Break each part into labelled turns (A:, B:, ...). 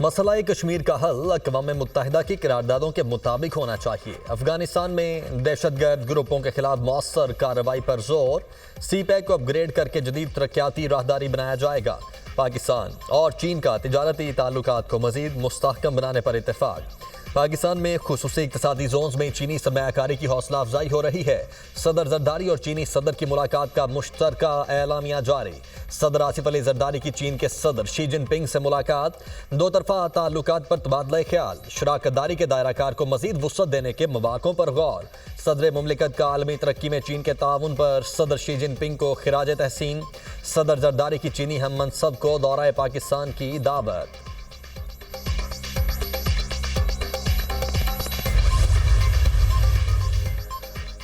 A: मसला कश्मीर का हल अक़वाम मुत्तहिदा की करारदादों के मुताबिक होना चाहिए। अफगानिस्तान में दहशतगर्द ग्रुपों के खिलाफ मौसर कार्रवाई पर जोर। CPEC को अपग्रेड करके जदीद तरक्याती राहदारी बनाया जाएगा। पाकिस्तान और चीन का तिजारती ताल्लुकात को मजीद मुस्तहकम बनाने पर इत्तेफाक। पाकिस्तान में खुसूसी इक़्तिसादी जोन्स में चीनी सरमायाकारी की हौसला अफजाई हो रही है। सदर जरदारी और चीनी सदर की मुलाकात का मुश्तरका एलामिया जारी। सदर आसिफ अली जरदारी की चीन के सदर शी जिनपिंग से मुलाकात। दो तरफा ताल्लुकात पर तबादला ख्याल। शराकतदारी के दायराकार को मजीद वुसअत देने के मौक़ों पर गौर। सदर मुमलिकत का आलमी तरक्की में चीन के ताउन पर सदर शी जिनपिंग को खिराज तहसीन। सदर जरदारी की चीनी हम मनसब को दौरा पाकिस्तान की दावत।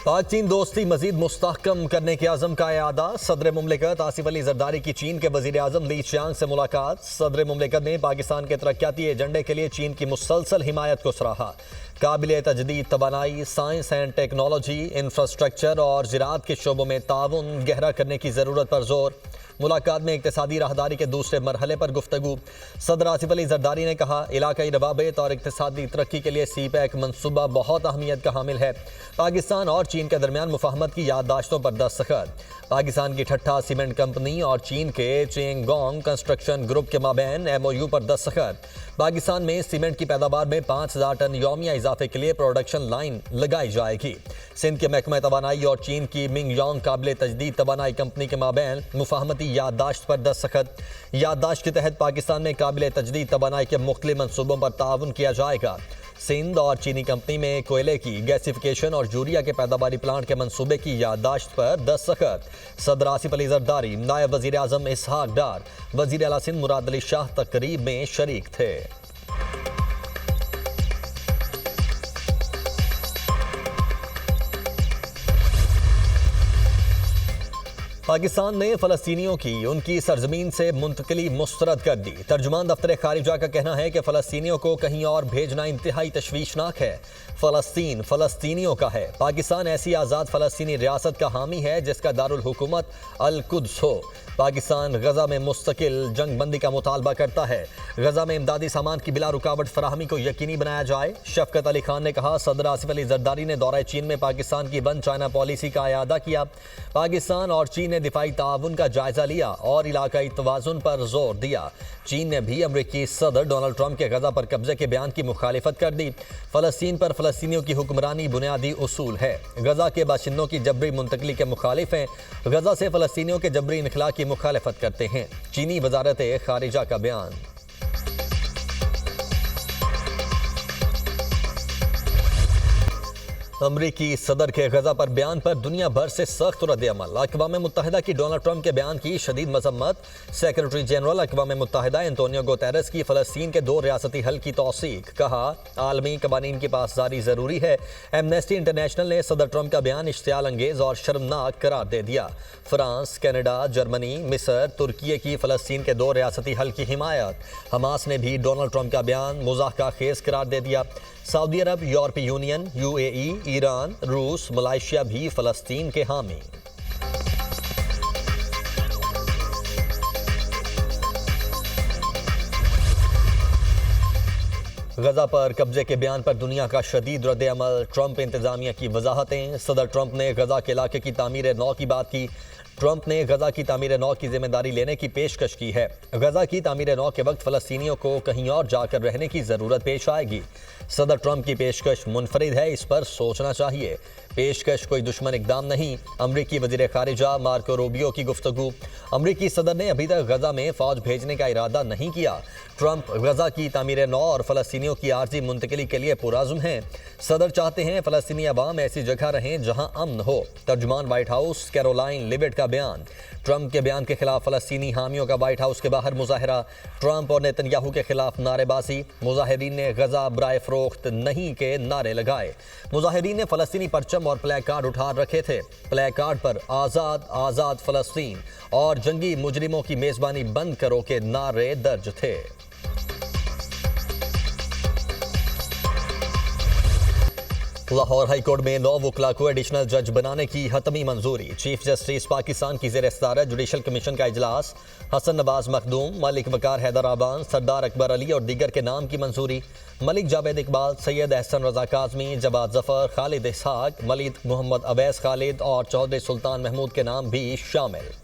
A: पाक चीन दोस्ती मजीद मुस्तहकम करने के आज़म का इरादा। सदर मुमलिकत आसिफ अली जरदारी की चीन के वज़ीर आज़म ली चियांग से मुलाकात। सदर मुमलिकत ने पाकिस्तान के तरक्याती एजेंडे के लिए चीन की मुसलसल हिमायत को सराहा। काबिल तजदीद तवानाई, साइंस एंड टेक्नोलॉजी, इंफ्रास्ट्रक्चर और ज़राअत के शोबों में ताउन गहरा करने की ज़रूरत पर जोर। मुलाकात में इक़्तिसादी राहदारी के दूसरे मरहले पर गुफ्तगू। सदर आसिफ अली जरदारी ने कहा, इलाकाई रवाबित और इक़्तिसादी तरक्की के लिए CPEC मनसूबा बहुत अहमियत का हामिल है। पाकिस्तान और चीन के दरमियान मुफाहमत की याददाश्तों पर दस्तखत। पाकिस्तान की ठट्ठा सीमेंट कंपनी और चीन के चेंगोंग कंस्ट्रक्शन ग्रुप के माबैन MOU पर दस्तखत। पाकिस्तान में सीमेंट की पैदावार में 5000 टन यौमिया इजाफे के लिए प्रोडक्शन लाइन लगाई जाएगी। सिंध के महकमा तवानाई और चीन की मिंगयोंग काबिल तजदीद तवानाई कंपनी के माबैन मुफाहमती याददाश्त पर दस्तखत। याददाश्त के तहत पाकिस्तान में काबिल तजदीद तवानाई के मुख्तलिफ मनसूबों पर ताउन किया जाएगा। सिंध और चीनी कंपनी में कोयले की गैसिफिकेशन और यूरिया के पैदावारी प्लांट के मंसूबे की याददाश्त पर दस्तखत। सदर आसिफ अली जरदारी, नायब वज़ीर आज़म इसहाक डार, वज़ीर आला सिंध मुराद अली शाह तकरीब में शरीक थे। पाकिस्तान ने फ़लस्तीनियों की उनकी सरजमीन से मुंतकिली मुस्तरद कर दी। तर्जुमान दफ्तर खारिजा का कहना है कि फ़लस्तीनियों को कहीं और भेजना इंतहाई तशवीशनाक है। फ़लस्तीन फ़लस्तीनियों का है। पाकिस्तान ऐसी आज़ाद फ़लस्तीनी रियासत का हामी है जिसका दारुल हुकूमत अल कुद्स हो। पाकिस्तान गजा में मुस्तकिल जंग बंदी का मुतालबा करता है। गजा में इमदादी सामान की बिला रुकावट फराहमी को यकीनी बनाया जाए। शफकत अली खान ने कहा, सदर आसिफ अली जरदारी ने दौरा चीन में पाकिस्तान की वन चाइना पॉलिसी का इयादा किया। पाकिस्तान और चीन ने दिफाई ताउन का जायजा लिया और इलाकाई तवाज़ुन पर जोर दिया। चीन ने भी अमरीकी सदर डोनाल्ड ट्रंप के गजा पर कब्जे के बयान की मुखालिफत कर दी। फ़लस्तीन पर फ़लस्तीनियों की हुक्मरानी बुनियादी उसूल है। गजा के बाशिंदों की जबरी मुंतकली के मुखालिफ हैं। गजा से फ़लस्तीनियों के जबरी इनखला की मुखालिफत करते हैं। चीनी वजारत खारिजा का बयान। अमरीकी सदर के गजा पर बयान पर दुनिया भर से सख्त रद्द-ए-अमल। अक़वाम मुत्तहिदा की डोनाल्ड ट्रंप के बयान की शदीद मजम्मत। सेक्रेटरी जनरल अक़वाम मुत्तहिदा एंटोनियो गुतेरेस की फ़लस्तीन के 2 रियासती हल की तौसीक। कहा, आलमी कवानीन की पासदारी ज़रूरी है। एमनेस्टी इंटरनेशनल ने सदर ट्रंप का बयान इश्तियाल अंगेज़ और शर्मनाक करार दे दिया। फ्रांस, कनाडा, जर्मनी, मिस्र, तुर्की की फ़लस्तीन के 2 रियासती हल की हिमायत। हमास ने भी डोनाल्ड ट्रंप का बयान मुज़ाहका खेज़ करार दे दिया। सऊदी अरब, यूरोपीय यूनियन, UAE, ईरान, रूस, मलाइशिया भी फ़लस्तीन के हामी। गजा पर कब्जे के बयान पर दुनिया का शदीद रद्द-ए-अमल। ट्रंप इंतजामिया की वजाहतें। सदर ट्रंप ने गजा के इलाके की तामीर नौ की बात की। ट्रंप ने गजा की तामीर नौ की जिम्मेदारी लेने की पेशकश की है। गजा की तामीर नौ के वक्त फ़लस्तीनियों को कहीं और जाकर रहने की ज़रूरत पेश आएगी। सदर ट्रंप की पेशकश मुनफरिद है, इस पर सोचना चाहिए। पेशकश कोई दुश्मन इकदाम नहीं। अमरीकी वज़ीर खारिजा मार्को रूबियो की गुफ्तगू। अमरीकी सदर ने अभी तक गजा में फ़ौज भेजने का इरादा नहीं किया। ट्रंप गजा की तामीर नौ और फ़लस्तीनियों की आर्जी मुंतकिली के लिए पुरज़्म हैं। सदर चाहते हैं फ़लस्तीनी अवाम ऐसी जगह रहें जहाँ अमन हो। तर्जुमान व्हाइट हाउस कैरोलाइन लिविट का बयान। ट्रंप के बयान के खिलाफ फ़लस्तीनी हामियों का व्हाइट हाउस के बाहर मुजाहरा। ट्रंप और नेतन्याहू के खिलाफ नारेबाजी। मुजाहिरीन ने गजा बराए फ़रोख्त नहीं के नारे लगाए। मुजाहिरीन ने फ़लस्तीनी परचम और प्ले कार्ड उठा रखे थे। प्ले कार्ड पर आज़ाद आज़ाद फ़लस्तीन और जंगी मुजरिमों की मेज़बानी बंद करो के नारे दर्ज थे। लाहौर हाईकोर्ट में 9 वकला को एडिशनल जज बनाने की हतमी मंजूरी। चीफ जस्टिस पाकिस्तान की ज़ेर सदारत जुडिशल कमीशन का इजलास। हसन नवाज मखदूम, मलिक वकार हैदराबाद, सरदार अकबर अली और दीगर के नाम की मंजूरी। मलिक जावेद इकबाल, सैयद अहसन रजा काजमी, जवाद जफर, खालिद इसहाक, मलिक मोहम्मद अवैस खालिद और चौधरी सुल्तान महमूद के नाम भी शामिल।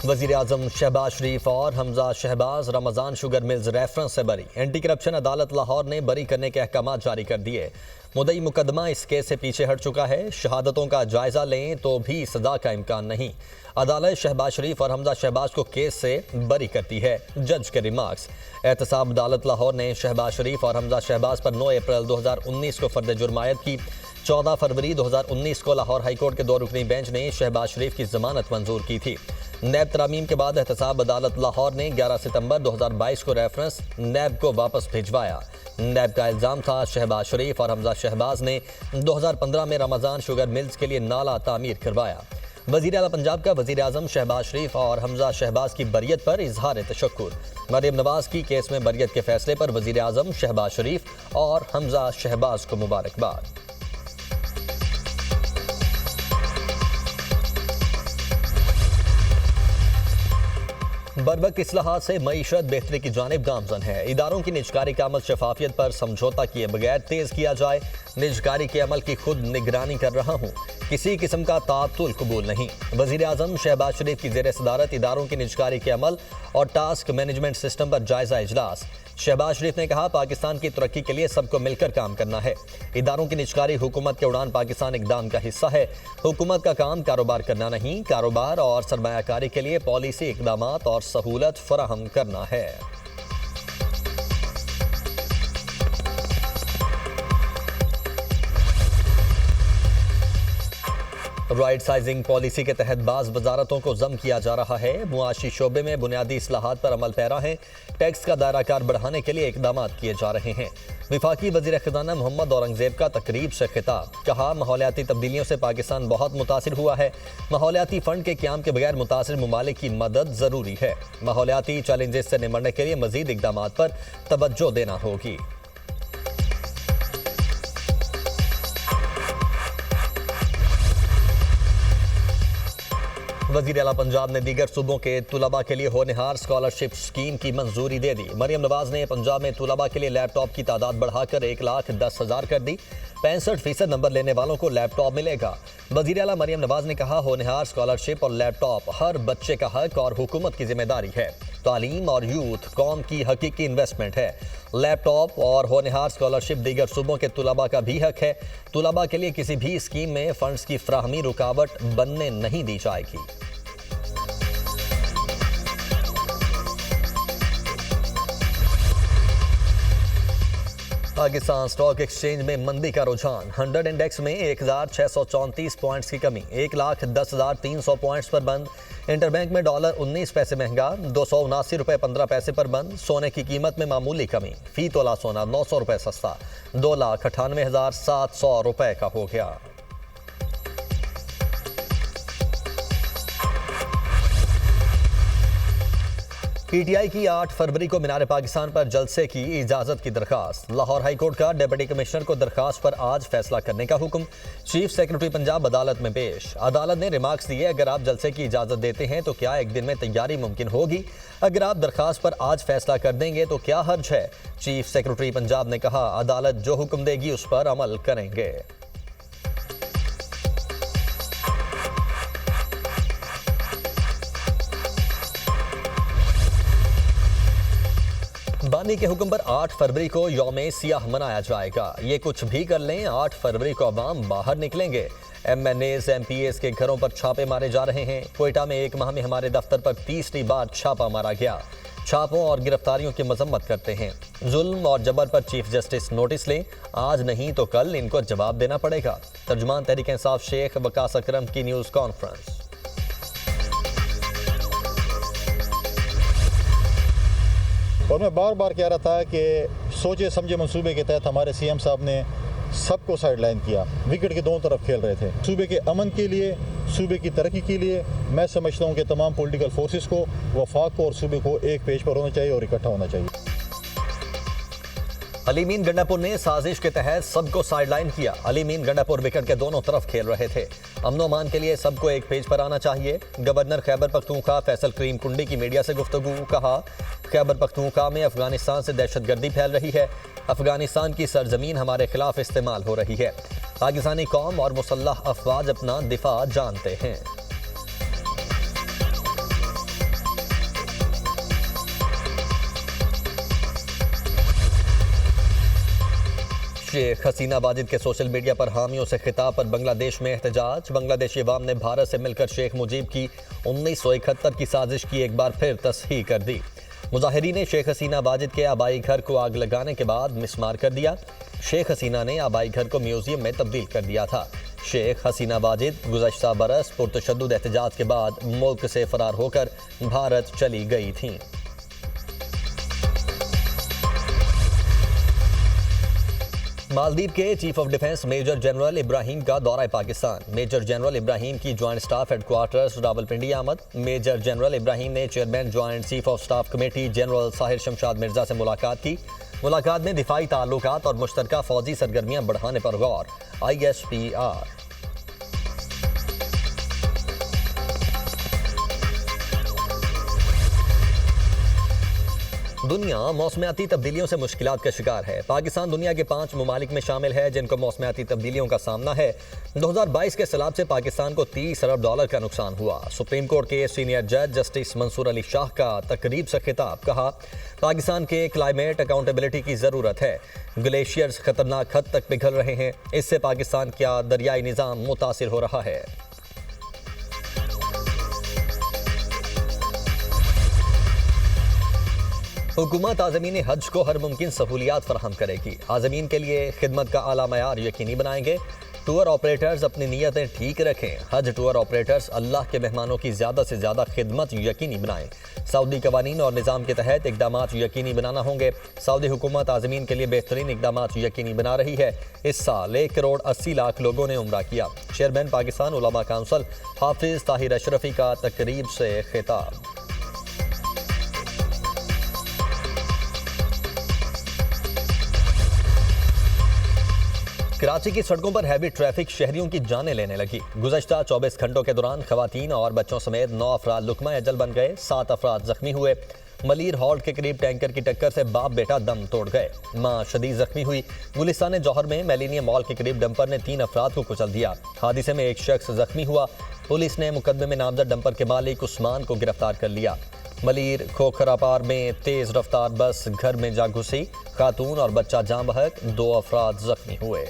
A: वजीर आजम शहबाज शरीफ और Hamza Shahbaz Ramzan Sugar Mills reference से बरी। एंटी करप्शन अदालत लाहौर ने बरी करने के अहकाम जारी कर दिए। मुद्दई मुकदमा इस केस से पीछे हट चुका है। शहादतों का जायजा लें तो भी सजा का इम्कान नहीं। अदालत शहबाज शरीफ और हमजा शहबाज को केस से बरी करती है। जज के रिमार्क्स। एहतसाब अदालत लाहौर ने शहबाज शरीफ और हमजा शहबाज पर 9 अप्रैल 2019 को फर्द जुर्म आयद की। 14 फरवरी 2019 को लाहौर हाईकोर्ट के 2 रुकनी बेंच ने शहबाज शरीफ की जमानत मंजूर की थी। नैब तरामीम के बाद एहतसाब अदालत लाहौर ने 11 सितंबर 2022 को रेफरेंस नैब को वापस भिजवाया। नैब का इल्ज़ाम था शहबाज शरीफ और हमजा शहबाज ने 2015 में रमजान शुगर मिल्स के लिए नाला तामीर करवाया। वज़ीर आला पंजाब का वज़ीर आज़म शहबाज शरीफ और हमजा शहबाज की बरियत पर इजहार तशक्कुर। मरियम नवाज की केस में बरियत के फैसले पर वज़ीर आज़म शहबाज शरीफ और हमजा शहबाज को मुबारकबाद। बरवक्त इस्लाहात से मईशत बेहतरी की जानिब गामजन है। इदारों की निजकारी का अमल शफाफियत पर समझौता किए बगैर तेज किया जाए। निजकारी के अमल की खुद निगरानी कर रहा हूँ, किसी किस्म का तातुल कबूल नहीं। वज़ीर आज़म शहबाज शरीफ की ज़ेर सदारत इदारों की निजकारी के अमल और टास्क मैनेजमेंट सिस्टम पर जायजा इजलास। शहबाज शरीफ ने कहा, पाकिस्तान की तरक्की के लिए सबको मिलकर काम करना है। इदारों की निजकारी हुकूमत के उड़ान पाकिस्तान इकदाम का हिस्सा है। हुकूमत का काम कारोबार करना नहीं, कारोबार और सरमायाकारी के लिए पॉलिसी इकदामात और सहूलत फराहम करना है। राइट साइजिंग पॉलिसी के तहत बाज़ वजारतों को जम किया जा रहा है। मुआशी शोबे में बुनियादी इस्लाहात पर अमल पैरा है। टैक्स का दायरा कार बढ़ाने के लिए इकदाम किए जा रहे हैं। विफाकी वज़ीर ख़ज़ाना मोहम्मद औरंगज़ेब का तकरीब से खिताब। कहा, माहौलियाती तब्दीलियों से पाकिस्तान बहुत मुतासिर हुआ है। माहौलियाती फ़ंड के क़याम के बगैर मुतासिर ममालिक की मदद ज़रूरी है। माहौलियाती चैलेंजेस से निमटने के लिए मज़ीद इकदाम पर तवज्जो देना होगी। वज़ीर आला पंजाब ने दीगर सूबों के तुलबा के लिए होनहार स्कॉलरशिप स्कीम की मंजूरी दे दी। मरियम नवाज ने पंजाब में तुलबा के लिए लैपटॉप की तादाद बढ़ाकर 1,10,000 कर दी। 65% नंबर लेने वालों को लैपटॉप मिलेगा। वज़ीर आला मरियम नवाज ने कहा, होनहार स्कॉलरशिप और लैपटॉप हर बच्चे का हक और हुकूमत की जिम्मेदारी है। तालीम और यूथ कौम की हकीकी इन्वेस्टमेंट है। लैपटॉप और होनहार स्कॉलरशिप दीगर सूबों के तुलबा का भी हक है। तुलबा के लिए किसी भी स्कीम में फंड्स की फ्राहमी रुकावट बनने नहीं दी जाएगी। पाकिस्तान स्टॉक एक्सचेंज में मंदी का रुझान। 100 इंडेक्स में 1,634 पॉइंट्स की कमी, 1,10,300 पॉइंट्स पर बंद। इंटरबैंक में डॉलर 19 पैसे महंगा, 279 रुपये 15 पैसे पर बंद। सोने की कीमत में मामूली कमी, फी तोला सोना 900 रुपये सस्ता, 2,98,700 रुपये का हो गया। पीटीआई की 8 फरवरी को मीनार पाकिस्तान पर जलसे की इजाजत की दरखास्त। लाहौर हाईकोर्ट का डिप्टी कमिश्नर को दरखास्त पर आज फैसला करने का हुक्म। चीफ सेक्रेटरी पंजाब अदालत में पेश। अदालत ने रिमार्क्स दिए, अगर आप जलसे की इजाजत देते हैं तो क्या एक दिन में तैयारी मुमकिन होगी? अगर आप दरखास्त पर आज फैसला कर देंगे तो क्या हर्ज है? चीफ सेक्रेटरी पंजाब ने कहा, अदालत जो हुक्म देगी उस पर अमल करेंगे। बानी के हुक्म पर 8 फरवरी को यौम सियाह मनाया जाएगा। ये कुछ भी कर लें, 8 फरवरी को अवाम बाहर निकलेंगे। MNAs MPAs के घरों पर छापे मारे जा रहे हैं। कोयटा में 1 माह में हमारे दफ्तर पर 30वीं बार छापा मारा गया। छापों और गिरफ्तारियों की मजम्मत करते हैं। जुल्म और जबर पर चीफ जस्टिस नोटिस लें, आज नहीं तो कल इनको जवाब देना पड़ेगा। तर्जुमान तहरीक इंसाफ शेख वकास अकरम की न्यूज़ कॉन्फ्रेंस।
B: और मैं बार बार कह रहा था कि सोचे समझे मंसूबे के तहत हमारे CM साहब ने सबको साइडलाइन किया। विकेट के दोनों तरफ खेल रहे थे। सूबे के अमन के लिए, सूबे की तरक्की के लिए मैं समझता हूँ कि तमाम पॉलिटिकल फोर्सेस को, वफाक को और सूबे को एक पेज पर होना चाहिए और इकट्ठा होना चाहिए।
A: अलीमीन गंडापुर ने साजिश के तहत सबको साइडलाइन किया। अलीमीन गंडापुर विकेट के दोनों तरफ खेल रहे थे। अमनो अमान के लिए सबको एक पेज पर आना चाहिए। गवर्नर खैबर पख्तूनख्वा फैसल करीम कुंडी की मीडिया से गुफ्तगू। कहा, खैबर पख्तूनख्वा में अफगानिस्तान से दहशतगर्दी फैल रही है। अफगानिस्तान की सरजमीन हमारे खिलाफ इस्तेमाल हो रही है। पाकिस्तानी कौम और मुसल्लह अफवाज अपना दिफा जानते हैं। शेख हसीना वाजिद के सोशल मीडिया पर हामियों से खिताब पर बांग्लादेश में एहतजाज। बांग्लादेशी अवाम ने भारत से मिलकर शेख मुजीब की 1971 की साजिश की एक बार फिर तस्हीह कर दी। मुजाहिरीन ने शेख हसीना वाजिद के आबाई घर को आग लगाने के बाद मिसमार कर दिया। शेख हसीना ने आबाई घर को म्यूजियम में तब्दील कर दिया था। शेख हसीना वाजिद गुज़श्ता बरस पुरतशद्दुद एहतजाज के बाद मुल्क से फरार होकर भारत चली गई थीं। मालदीव के chief of defence major general Ibrahim का दौरा पाकिस्तान। मेजर जनरल इब्राहिम की ज्वाइंट स्टाफ हेडक्वार्टर्स रावलपिंडी आमद। मेजर जनरल इब्राहिम ने chairman joint chief of staff committee general Sahir Shamshad Mirza से मुलाकात की। मुलाकात में दिफाई ताल्लुकात और मुश्तरका फौजी सरगर्मियां बढ़ाने पर गौर। ISPR। दुनिया मौसमियाती तब्दीलियों से मुश्किलात का शिकार है। पाकिस्तान दुनिया के 5 ममालिक में शामिल है जिनको मौसमियाती तब्दीलियों का सामना है। 2022 के सैलाब से पाकिस्तान को $30 अरब का नुकसान हुआ। सुप्रीम कोर्ट के सीनियर जज जस्टिस मंसूर अली शाह का तकरीब से खिताब। कहा, पाकिस्तान के क्लाइमेट अकाउंटेबिलिटी की ज़रूरत है। ग्लेशियर्स खतरनाक हद तक पिघल रहे हैं। इससे पाकिस्तान का दरियाई निज़ाम मुतासिर हो रहा है। हुकूमत आज़मीन हज को हर मुमकिन सहूलियात फराहम करेगी। आज़मीन के लिए खिदमत का आला मयार यकीनी बनाएंगे। टूर ऑपरेटर्स अपनी नीयतें ठीक रखें। हज टूर ऑपरेटर्स अल्लाह के मेहमानों की ज़्यादा से ज़्यादा खिदमत यकीनी बनाएं। सऊदी कवानीन और निज़ाम के तहत इकदामात यकीनी बनाना होंगे। सऊदी हुकूमत आज़मीन के लिए बेहतरीन इकदामात यकीनी बना रही है। इस साल 1 करोड़ 80 लाख लोगों ने उम्रा किया। चेयरमैन पाकिस्तान उलमा काउंसिल हाफिज ताहिर अशरफी का तकरीब से खिताब। कराची की सड़कों पर हैवी ट्रैफिक शहरियों की जानें लेने लगी। गुज़श्ता 24 घंटों के दौरान खवातीन और बच्चों समेत 9 अफराद लुकमा अजल बन गए। 7 अफराद जख्मी हुए। मलीर हॉल्ट के करीब टैंकर की टक्कर से बाप बेटा दम तोड़ गए। मां शदीद जख्मी हुई। गुलिस्तान जौहर में मिलेनियम मॉल के करीब डंपर ने 3 अफराद को कुचल दिया। हादसे में एक शख्स जख्मी हुआ। पुलिस ने मुकदमे में नामजद डंपर के मालिक उस्मान को गिरफ्तार कर लिया। मलीर खोखरापार में तेज रफ्तार बस घर में जा घुसी। खातून और बच्चा जान बहक, 2 अफराद जख्मी हुए।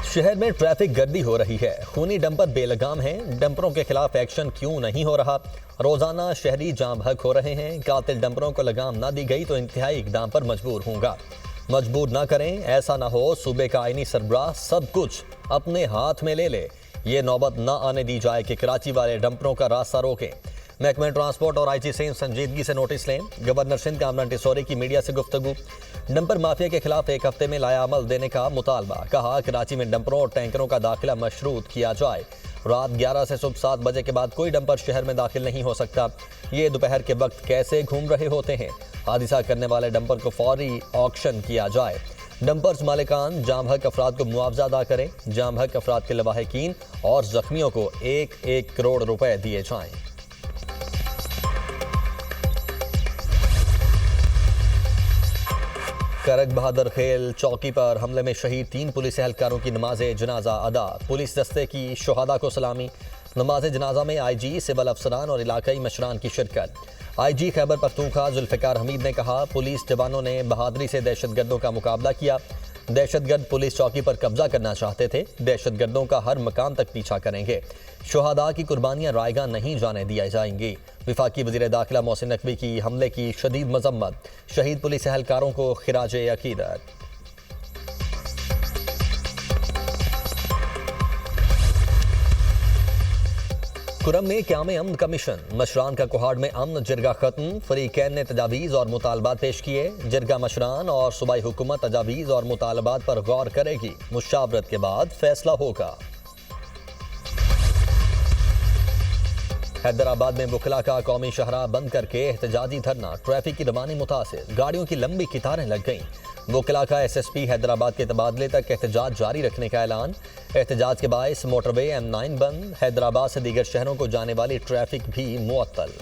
A: शहर में ट्रैफिक गर्दी हो रही है। खूनी डंपर बेलगाम हैं। डंपरों के खिलाफ एक्शन क्यों नहीं हो रहा? रोजाना शहरी जाम भग हो रहे हैं। कातिल डंपरों को लगाम ना दी गई तो इंतहाई इकदाम पर मजबूर होगा। मजबूर ना करें। ऐसा ना हो सूबे का आईनी सरबराह सब कुछ अपने हाथ में ले ले। ये नौबत ना आने दी जाए कि कराची वाले डंपरों का रास्ता रोकें। महकमा ट्रांसपोर्ट और IG सिंध संजीदगी से नोटिस लें। गवर्नर सिंध कामरान टिसोरी की मीडिया से गुफ्तगू। डंपर माफिया के खिलाफ 1 हफ्ते में लाया अमल देने का मुतालबा। कहा, कराची में डंपरों और टैंकरों का दाखिला मशरूत किया जाए। रात 11 से सुबह 7 बजे के बाद कोई डंपर शहर में दाखिल नहीं हो सकता। ये दोपहर के वक्त कैसे घूम रहे होते हैं? हादसा करने वाले डंपर को फौरी ऑक्शन किया जाए। डंपर्स मालिकान जाम हक अफराद को मुआवजा अदा करें। जाम हक अफराद के लवाहिकीन और जख्मियों को 1-1 करोड़ रुपए दिए जाएं। करक बहादुर खेल चौकी पर हमले में शहीद 3 पुलिस एहलकारों की नमाज जनाजा अदा। पुलिस दस्ते की शुहदा को सलामी। नमाज जनाजा में IG, सिविल अफसरान और इलाकाई मशरान की शिरकत। IG खैबर पख्तूनख्वा जुल्फ़िकार हमीद ने कहा, पुलिस जवानों ने बहादुरी से दहशतगर्दों का मुकाबला किया। दहशतगर्द पुलिस चौकी पर कब्जा करना चाहते थे। दहशतगर्दों का हर मकाम तक पीछा करेंगे। शुहदा की कुर्बानियां रायगा नहीं जाने दी जाएंगी। वफाकी वज़ीर दाखिला मोहसिन नकवी की हमले की शदीद मजम्मत। शहीद पुलिस एहलकारों को खिराजे अकीदत। कुरम में क़याम अमन कमीशन। मशरान का कोहाड़ में अमन जिरगा खत्म। फरीकैन ने तजावीज़ और मुतालबात पेश किए। जिरगा मशरान और सूबाई हुकूमत तजावीज़ और मुतालबात पर गौर करेगी। मुशावरत के बाद फैसला होगा। हैदराबाद में वकला का कौमी शाहराह बंद करके एहतजाजी धरना, ट्रैफिक की रवानी मुतासिर, गाड़ियों की लंबी कतारें लग गईं। वकला का एसएसपी हैदराबाद के तबादले तक एहतजाज जारी रखने का ऐलान। एहतजाज के बायस मोटरवे M9 बंद, हैदराबाद से दीगर शहरों को जाने वाली ट्रैफिक भी मुअत्तल।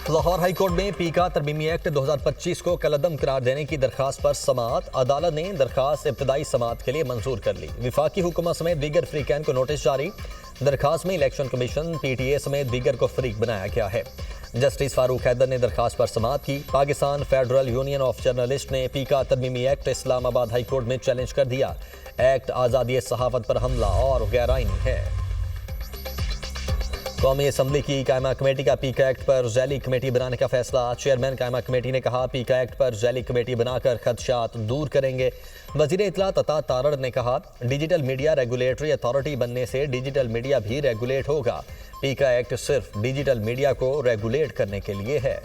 A: लाहौर हाई कोर्ट में पीका तरमीमी एक्ट 2025 को कलअदम करार देने की दरखास्त पर समाअत, अदालत ने दरखास्त इब्तदाई समाअत के लिए मंजूर कर ली। विफाकी हुकूमत समेत दीगर फरीकैन को नोटिस जारी। दरखास्त में इलेक्शन कमीशन, PTA समेत दीगर को फरीक बनाया गया है। जस्टिस फारूक हैदर ने दरखास्त पर समाअत की। Pakistan federal union of journalist ने पीका तरमीमी एक्ट इस्लामाबाद हाई कोर्ट में चैलेंज कर दिया। एक्ट आज़ादी सहाफत पर हमला और गैर आईनी है। कौमी असम्बली की कायमा कमेटी का पीका एक्ट पर रैली कमेटी बनाने का फैसला। चेयरमैन कायमा कमेटी ने कहा, पीका एक्ट पर रैली कमेटी बनाकर खदशात दूर करेंगे। वजीर इत्तलात अता तारड़ ने कहा, डिजिटल मीडिया रेगुलेटरी अथॉरिटी बनने से डिजिटल मीडिया भी रेगुलेट होगा। पीका एक्ट सिर्फ डिजिटल मीडिया को रेगुलेट करने के लिए है।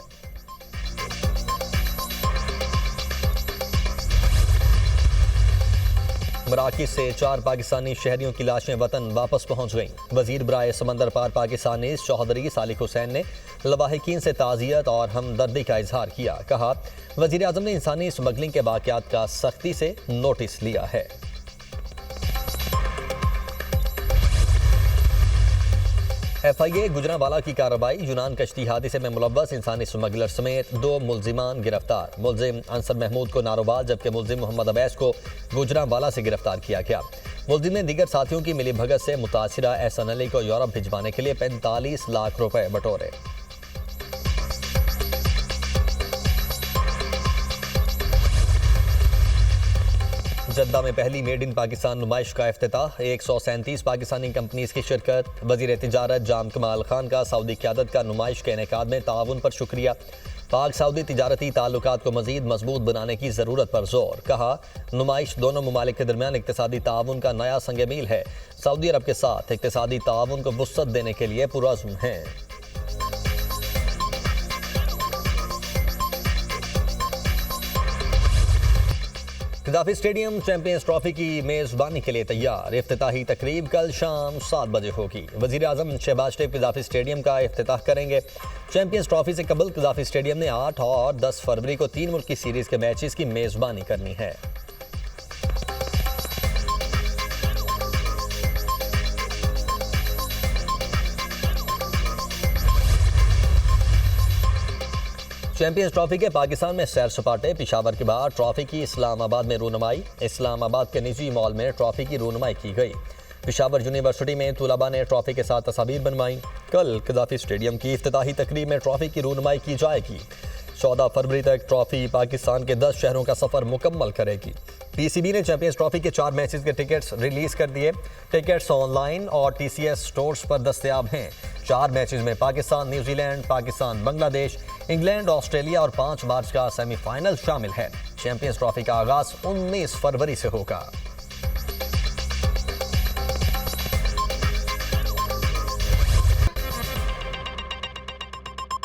A: मराकज से 4 पाकिस्तानी शहरियों की लाशें वतन वापस पहुंच गईं। वजीर बराए समंदर पार पाकिस्तानी चौधरी सालिक हुसैन ने लवाहिकीन से ताज़ियत और हमदर्दी का इजहार किया। कहा, वजीर आज़म ने इंसानी स्मगलिंग के वाक़यात का सख्ती से नोटिस लिया है। FIA गुजरांवाला की कार्रवाई, यूनान कश्ती हादसे में मुलव्वस इंसानी स्मगलर समेत 2 मुल्जिमान गिरफ्तार। मुल्जिम अंसर महमूद को नारोवाल जबकि मुल्जिम मोहम्मद अवैस को गुजरांवाला से गिरफ्तार किया गया। मुल्जिम ने दीगर साथियों की मिली भगत से मुतासिरा एहसन अली को यूरोप भिजवाने के लिए 45 लाख रुपए बटोरे। जद्दा में पहली मेड इन पाकिस्तान नुमाइश का इफ्तिताह, 137 पाकिस्तानी कंपनीज की शिरकत। वजीर तिजारत जाम कमाल खान का सऊदी क़यादत का नुमाइश के इनेकाद में ताउन पर शुक्रिया। पाक सऊदी तिजारती ताल्लुकात को मजीद मजबूत बनाने की ज़रूरत पर जोर। कहा, नुमाइश दोनों ममालिक के दरमियान इक़्तिसादी ताउन का नया संग मील है। सऊदी अरब के साथ इक़्तिसादी ताउन को वुसअत देने के लिए पुरअज़्म हैं। गद्दाफी स्टेडियम चैंपियंस ट्रॉफी की मेज़बानी के लिए तैयार। इफ्तिताही तकरीब कल शाम 7 बजे होगी। वज़ीर आज़म शहबाज शरीफ गद्दाफी स्टेडियम का इफ्तिताह करेंगे। चैंपियंस ट्रॉफी से कबल गद्दाफी स्टेडियम ने 8 और 10 फरवरी को 3 मुल्क की सीरीज़ के मैचेस की मेज़बानी करनी है। चैंपियंस ट्रॉफी के पाकिस्तान में सैर सपाटे, पिशावर के बाद ट्रॉफी की इस्लामाबाद में रूनुमाई। इस्लामाबाद के निजी मॉल में ट्रॉफी की रूनुमाई की गई। पिशावर यूनिवर्सिटी में तुलबा ने ट्रॉफी के साथ तस्वीर बनवाई। कल गद्दाफी स्टेडियम की इफ्तिताही तकरीब में ट्रॉफी की रूनुमाई की जाएगी। 14 फरवरी तक ट्रॉफी पाकिस्तान के 10 शहरों का सफर मुकम्मल करेगी। PCB ने चैंपियंस ट्रॉफी के 4 मैचेस के टिकट्स रिलीज कर दिए। टिकट्स ऑनलाइन और TCS स्टोर्स पर दस्तयाब हैं। 4 मैचेस में Pakistan New Zealand, Pakistan Bangladesh, England Australia और 5 मार्च का सेमीफाइनल शामिल है। चैंपियंस ट्रॉफी का आगाज 19 फरवरी से होगा।